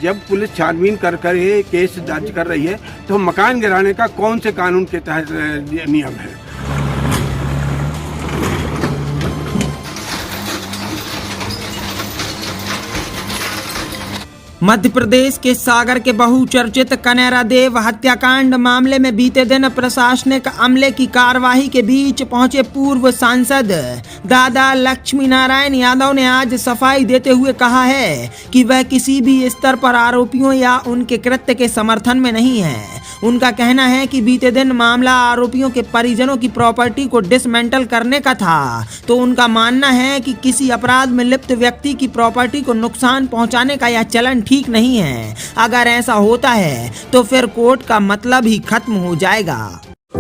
जब पुलिस छानबीन कर ये केस दर्ज कर रही है तो मकान गिराने का कौन से कानून के तहत नियम है? मध्य प्रदेश के सागर के बहुचर्चित कनेरा देव हत्याकांड मामले में बीते दिन प्रशासनिक अमले की कार्रवाई के बीच पहुंचे पूर्व सांसद दादा लक्ष्मी नारायण यादव ने आज सफाई देते हुए कहा है कि वह किसी भी स्तर पर आरोपियों या उनके कृत्य के समर्थन में नहीं है। उनका कहना है कि बीते दिन मामला आरोपियों के परिजनों की प्रॉपर्टी को डिसमेंटल करने का था, तो उनका मानना है कि किसी अपराध में लिप्त व्यक्ति की प्रॉपर्टी को नुकसान पहुंचाने का यह चलन ठीक नहीं है। अगर ऐसा होता है तो फिर कोर्ट का मतलब ही खत्म हो जाएगा।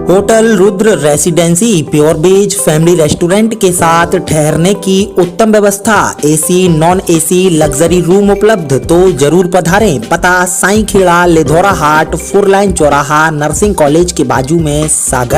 Hotel Rudra residency pure veg family restaurant के साथ ठहरने की उत्तम व्यवस्था, AC non AC luxury room उपलब्ध, तो जरूर पधारें। पता साईं खेड़ा लेधौरा हाट 4 लाइन चौराहा नर्सिंग कॉलेज के बाजू में सागर।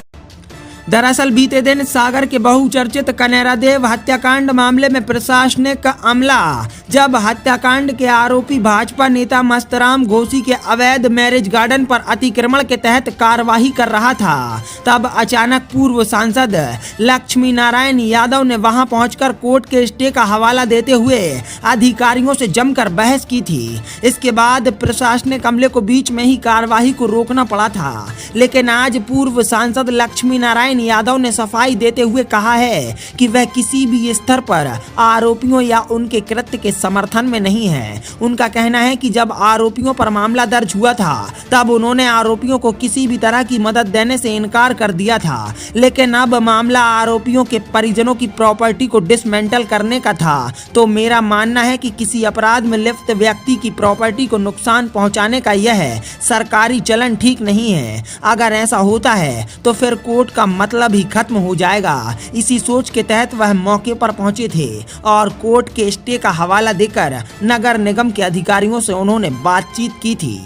दरअसल बीते दिन सागर के बहुचर्चित कनेरा देव हत्याकांड मामले में प्रशासनिक अमला जब हत्याकांड के आरोपी भाजपा नेता मस्तराम घोसी के अवैध मैरिज गार्डन पर अतिक्रमण के तहत कार्यवाही कर रहा था, तब अचानक पूर्व सांसद लक्ष्मी नारायण यादव ने वहां पहुंचकर कोर्ट के स्टे का हवाला देते हुए अधिकारियों से जमकर बहस की थी। इसके बाद प्रशासनिक अमले को बीच में ही कार्यवाही को रोकना पड़ा था, लेकिन आज पूर्व सांसद लक्ष्मी नारायण यादव ने सफाई देते हुए कहा है कि वह किसी भी स्तर पर आरोपियों या उनके कृत्य के समर्थन में नहीं है। उनका कहना है कि जब आरोपियों पर मामला दर्ज हुआ था तब उन्होंने आरोपियों को किसी भी तरह की मदद देने से इनकार कर दिया था, लेकिन अब मामला आरोपियों के परिजनों की प्रॉपर्टी को डिसमेंटल करने का था, तो मेरा मानना है कि किसी अपराध में लिप्त व्यक्ति की प्रॉपर्टी को नुकसान पहुंचाने का यह सरकारी चलन ठीक नहीं है। अगर ऐसा होता है तो फिर कोर्ट का मतलब ही खत्म हो जाएगा। इसी सोच के तहत वह मौके पर पहुंचे थे और कोर्ट के स्टे का हवाला देकर नगर निगम के अधिकारियों से उन्होंने बातचीत की थी।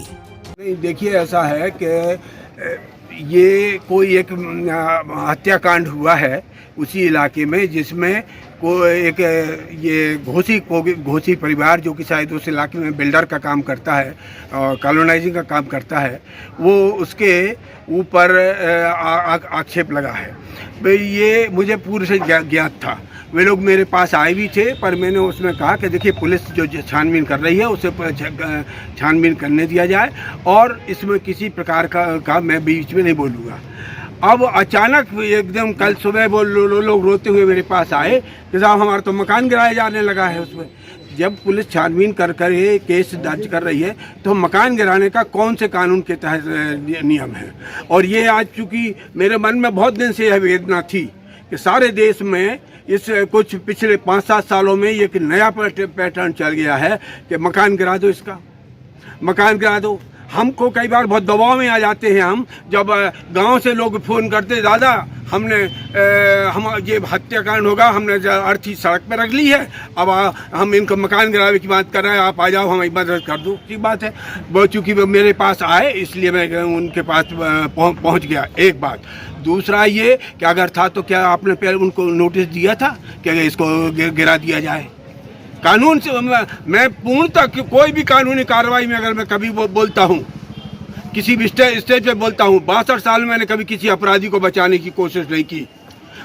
देखिए, ऐसा है कि ये कोई एक हत्याकांड हुआ है उसी इलाके में जिसमें को एक ये घोसी परिवार जो कि शायद उस इलाके में बिल्डर का काम करता है और कॉलोनाइजिंग का काम करता है, वो उसके ऊपर आक्षेप लगा है। भाई ये मुझे पूर्व से ज्ञात था। वे लोग मेरे पास आए भी थे, पर मैंने उसमें कहा कि देखिए पुलिस जो छानबीन कर रही है उसे छानबीन करने दिया जाए और इसमें किसी प्रकार का मैं बीच में नहीं बोलूँगा। अब अचानक एकदम कल सुबह वो लोग रोते हुए मेरे पास आए कि साहब हमारा तो मकान गिराया जाने लगा है। उसमें जब पुलिस छानबीन कर ये केस दर्ज कर रही है तो मकान गिराने का कौन से कानून के तहत नियम है? और ये आज चूँकि मेरे मन में बहुत दिन से यह वेदना थी कि सारे देश में इस कुछ पिछले 5-7 सालों में एक नया पैटर्न चल गया है कि मकान गिरा दो, इसका मकान गिरा दो। हमको कई बार बहुत दबाव में आ जाते हैं हम, जब गांव से लोग फ़ोन करते, दादा हमने हम ये हत्याकांड होगा, हमने अर्थी सड़क पर रख ली है, अब हम इनको मकान गिरावे की बात कर रहे हैं, आप आ जाओ हमारी मदद कर दो। ठीक बात है, वो चूँकि वो मेरे पास आए इसलिए मैं उनके पास पहुंच गया। एक बात। दूसरा ये कि अगर था तो क्या आपने पहले उनको नोटिस दिया था कि इसको गिरा दिया जाए? कानून से मैं पूर्णतः कोई भी कानूनी कार्रवाई में अगर मैं कभी बोलता हूँ, किसी भी स्टेज पे बोलता हूँ, 62 साल में मैंने कभी किसी अपराधी को बचाने की कोशिश नहीं की।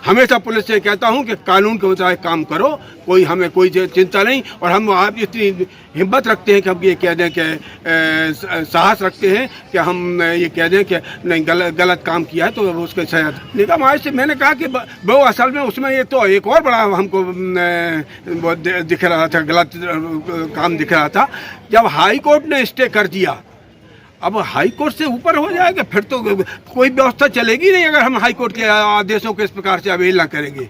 हमेशा पुलिस से कहता हूँ कि कानून के मुताबिक काम करो, हमें कोई चिंता नहीं। और हम आप इतनी हिम्मत रखते हैं कि हम ये कह दें कि साहस रखते हैं कि हम ये कह दें कि नहीं गलत काम किया है तो उसके शायद निगम आय से। मैंने कहा कि वो असल में उसमें ये तो एक और बड़ा हमको दिख रहा था, गलत काम दिख रहा था। जब हाई कोर्ट ने स्टे कर दिया, अब हाई कोर्ट से ऊपर हो जाएगा फिर तो कोई व्यवस्था चलेगी नहीं अगर हम हाई कोर्ट के आदेशों को इस प्रकार से अवहेलना करेंगे।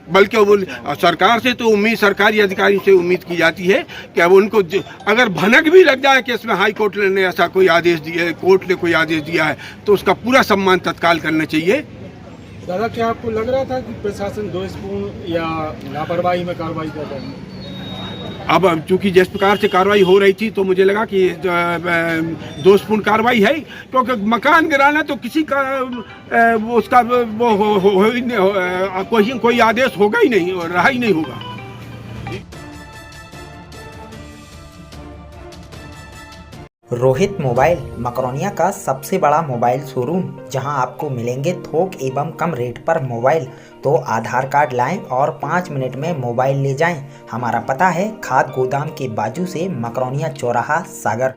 बल्कि वो सरकार से तो उम्मीद, सरकारी अधिकारी से उम्मीद की जाती है कि अब उनको अगर भनक भी लग जाए कि इसमें हाई कोर्ट ने ऐसा कोई आदेश दिया, कोर्ट ने कोई आदेश दिया है, तो उसका पूरा सम्मान तत्काल करना चाहिए। दादा, क्या आपको लग रहा था कि प्रशासन दोषपूर्ण या लापरवाही में कार्रवाई कर रहा है? अब चूंकि जिस प्रकार से कार्रवाई हो रही थी तो मुझे लगा कि दोषपूर्ण कार्रवाई है, क्योंकि मकान गिराना तो किसी का उसका वो कोई आदेश होगा ही नहीं और रहा ही नहीं होगा। रोहित मोबाइल मकरोनिया का सबसे बड़ा मोबाइल शोरूम, जहां आपको मिलेंगे थोक एवं कम रेट पर मोबाइल। तो आधार कार्ड लाएं और 5 मिनट में मोबाइल ले जाएं। हमारा पता है खाद गोदाम के बाजू से, मकरोनिया चौराहा, सागर।